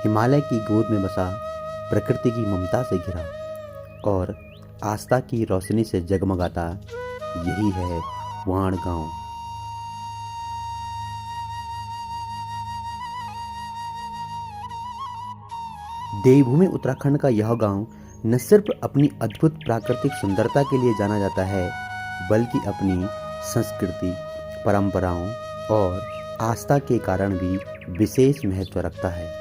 हिमालय की गोद में बसा, प्रकृति की ममता से घिरा और आस्था की रोशनी से जगमगाता, यही है वाण गांव। देवभूमि उत्तराखंड का यह गांव न सिर्फ अपनी अद्भुत प्राकृतिक सुंदरता के लिए जाना जाता है, बल्कि अपनी संस्कृति, परंपराओं और आस्था के कारण भी विशेष महत्व रखता है।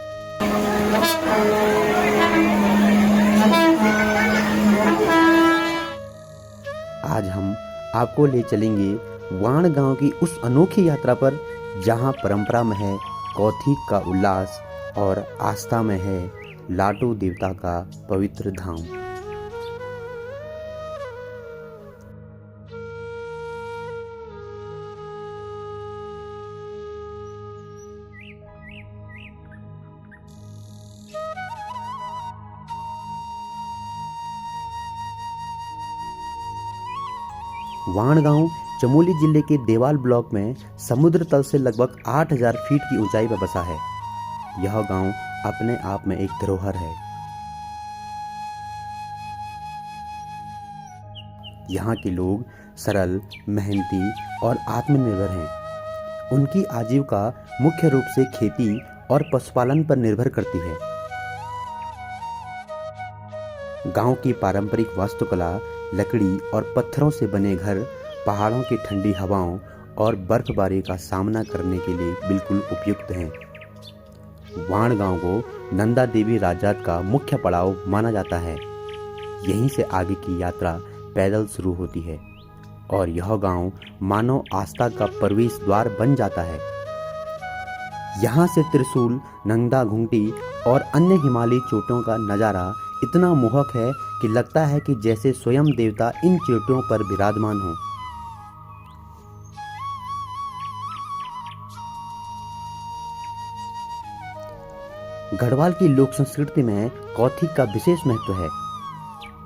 आज हम आपको ले चलेंगे वाण गांव की उस अनोखी यात्रा पर, जहां परंपरा में है कौथिग का उल्लास और आस्था में है लाटू देवता का पवित्र धाम। वाण गांव चमोली जिले के देवाल ब्लॉक में समुद्र तल से लगभग 8000 फीट की ऊंचाई पर बसा है। यह गांव अपने आप में एक धरोहर है। यहाँ के लोग सरल, मेहनती और आत्मनिर्भर हैं। उनकी आजीविका मुख्य रूप से खेती और पशुपालन पर निर्भर करती है। गांव की पारंपरिक वास्तुकला लकड़ी और पत्थरों से बने घर पहाड़ों की ठंडी हवाओं और बर्फबारी का सामना करने के लिए बिल्कुल उपयुक्त हैं। वाण गांव को नंदा देवी राजजात का मुख्य पड़ाव माना जाता है। यहीं से आगे की यात्रा पैदल शुरू होती है और यह गांव मानव आस्था का प्रवेश द्वार बन जाता है। यहाँ से त्रिशूल, नंदा घुंटी और अन्य हिमालयी चोटियों का नज़ारा इतना मोहक है कि लगता है कि जैसे स्वयं देवता इन चोटियों पर विराजमान हो। गढ़वाल की लोक संस्कृति में कौथिग का विशेष महत्व है।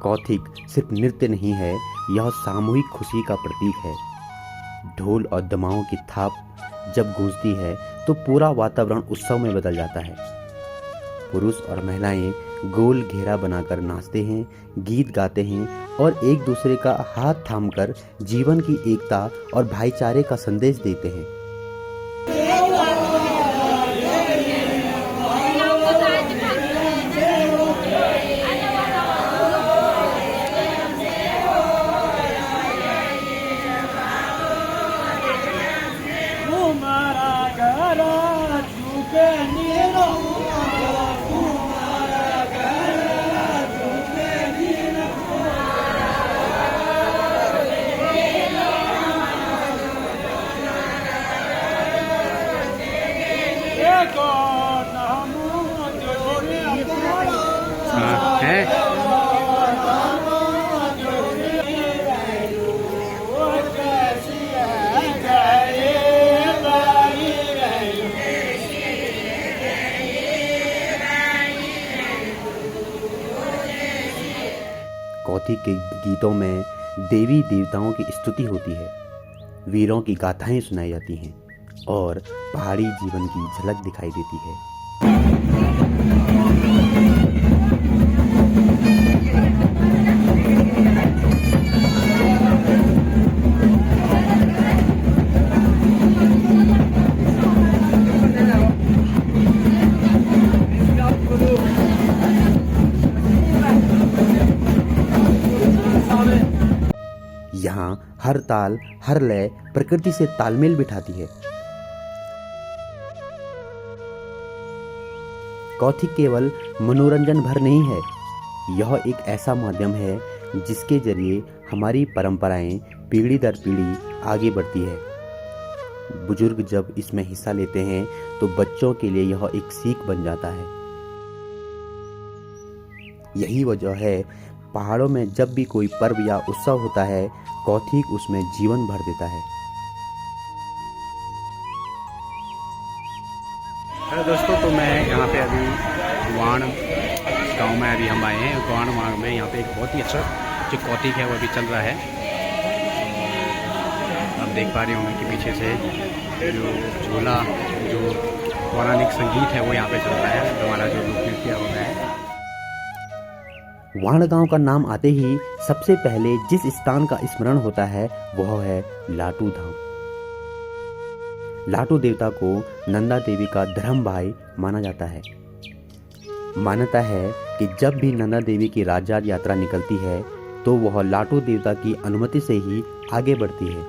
कौथिग सिर्फ नृत्य नहीं है, यह सामूहिक खुशी का प्रतीक है। ढोल और दमाओं की थाप जब गूंजती है तो पूरा वातावरण उत्सव में बदल जाता है। पुरुष और महिलाएं गोल घेरा बनाकर नाचते हैं, गीत गाते हैं और एक दूसरे का हाथ थामकर जीवन की एकता और भाईचारे का संदेश देते हैं। कौथिग के गीतों में देवी देवताओं की स्तुति होती है, वीरों की गाथाएं सुनाई जाती हैं और पहाड़ी जीवन की झलक दिखाई देती है। यहाँ हर ताल, हर लय प्रकृति से तालमेल बिठाती है। कौथिग केवल मनोरंजन भर नहीं है, यह एक ऐसा माध्यम है जिसके जरिए हमारी परंपराएं पीढ़ी दर पीढ़ी आगे बढ़ती है। बुजुर्ग जब इसमें हिस्सा लेते हैं तो बच्चों के लिए यह एक सीख बन जाता है। यही वजह है पहाड़ों में जब भी कोई पर्व या उत्सव होता है, कौथिग उसमें जीवन भर देता है। हेलो दोस्तों, तो मैं यहाँ पे अभी वाण गांव में अभी हम आए हैं। वाण गांव में यहाँ पे एक बहुत ही अच्छा जो कौथिग है वो अभी चल रहा है। आप देख पा रहे होंगे कि पीछे से जो झूला जो पौराणिक संगीत है वो यहाँ पे चल रहा है, हमारा जो लोक नृत्य हो रहा है। वाण गांव का नाम आते ही सबसे पहले जिस स्थान का स्मरण होता है वह है लाटू धाम। लाटू देवता को नंदा देवी का धर्म भाई माना जाता है। मान्यता है कि जब भी नंदा देवी की राजयाग यात्रा निकलती है तो वह लाटू देवता की अनुमति से ही आगे बढ़ती है।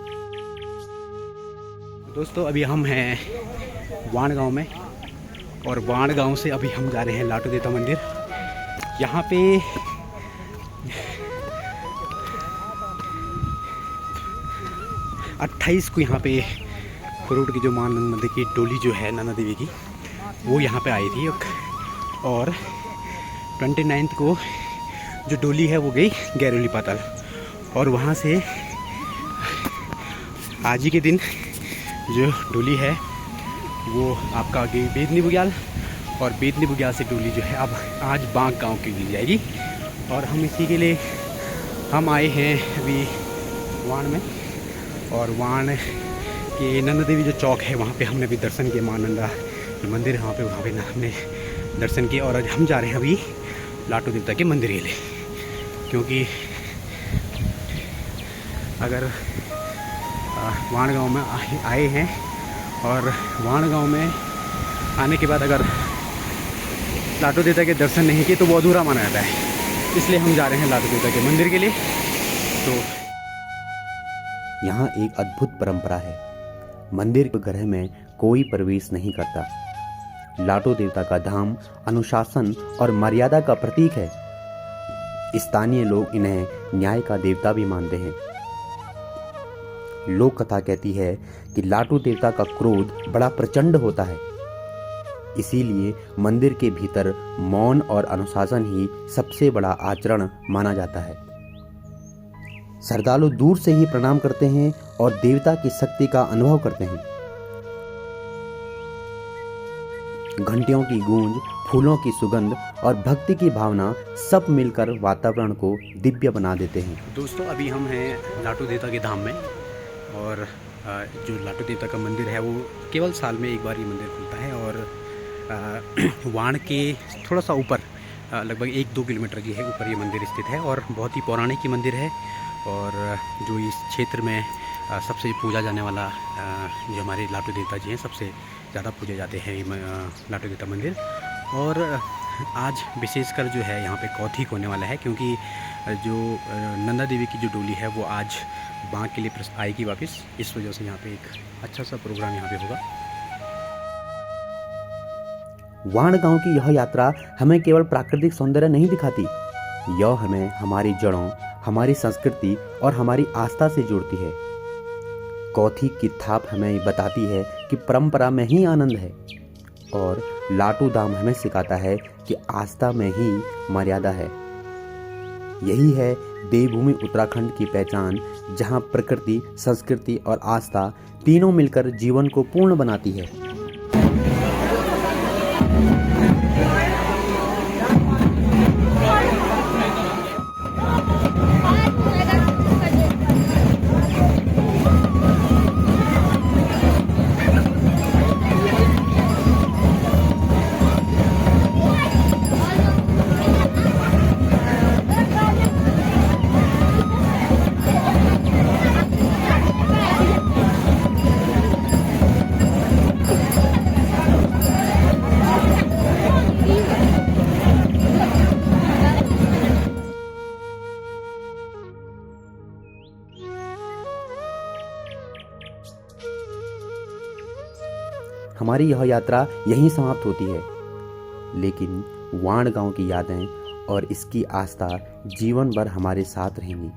दोस्तों अभी हम हैं वाण गांव में, और वाण गांव से अभी हम जा रहे हैं लाटू देवता मंदिर। यहाँ पे 28 को यहाँ पे करोड़ की जो मां नंदा की डोली जो है नंदा देवी की, वो यहाँ पे आई थी, और 29 को जो डोली है वो गई गैरोली पाताल, और वहाँ से आज ही के दिन जो डोली है वो आपका गई बेदनी बुग्याल, और बेदनी बुग्याल से डोली जो है अब आज बांक गांव की ली जाएगी। और हम इसी के लिए हम आए हैं अभी वाण में, और वाण के नंदा देवी जो चौक है वहाँ पे हमने भी दर्शन किए, मां नंदा मंदिर है वहाँ पे हमने दर्शन किए। और आज हम जा रहे हैं अभी लाटू देवता के मंदिर के लिए, क्योंकि अगर वाण गांव में आए हैं और वाण गांव में आने के बाद अगर लाटू देवता के दर्शन नहीं किए तो वो अधूरा माना जाता है, इसलिए हम जा रहे हैं लाटू देवता के मंदिर के लिए। तो यहाँ एक अद्भुत परंपरा है, मंदिर के गर्भ में कोई प्रवेश नहीं करता। लाटू देवता का धाम अनुशासन और मर्यादा का प्रतीक है। स्थानीय लोग इन्हें न्याय का देवता भी मानते हैं। लोक कथा कहती है कि लाटू देवता का क्रोध बड़ा प्रचंड होता है, इसीलिए मंदिर के भीतर मौन और अनुशासन ही सबसे बड़ा आचरण माना जाता है। श्रद्धालु दूर से ही प्रणाम करते हैं और देवता की शक्ति का अनुभव करते हैं। घंटियों की गूंज, फूलों की सुगंध और भक्ति की भावना सब मिलकर वातावरण को दिव्य बना देते हैं। दोस्तों अभी हम हैं लाटू देवता के धाम में, और जो लाटू देवता का मंदिर है वो केवल साल में एक बार ये मंदिर खुलता है, और वाण के थोड़ा सा ऊपर लगभग 1-2 किलोमीटर की है ऊपर ये मंदिर स्थित है, और बहुत ही पौराणिक ये मंदिर है। और जो इस क्षेत्र में सबसे पूजा जाने वाला जो हमारे लाटू देवता जी हैं सबसे ज़्यादा पूजे जाते हैं लाटू देवता मंदिर। और आज विशेषकर जो है यहाँ पे कौथिक होने वाला है, क्योंकि जो नंदा देवी की जो डोली है वो आज बांक के लिए आएगी वापस, इस वजह से यहाँ पे एक अच्छा सा प्रोग्राम यहाँ पे होगा। वाण गांव की यह यात्रा हमें केवल प्राकृतिक सौंदर्य नहीं दिखाती, यह हमें हमारी जड़ों, हमारी संस्कृति और हमारी आस्था से जोड़ती है। कौथिक की थाप हमें बताती है कि परंपरा में ही आनंद है, और लाटू धाम हमें सिखाता है कि आस्था में ही मर्यादा है। यही है देवभूमि उत्तराखंड की पहचान, जहां प्रकृति, संस्कृति और आस्था तीनों मिलकर जीवन को पूर्ण बनाती है। हमारी यह यात्रा यहीं समाप्त होती है, लेकिन वाण गांव की यादें और इसकी आस्था जीवन भर हमारे साथ रहेंगी।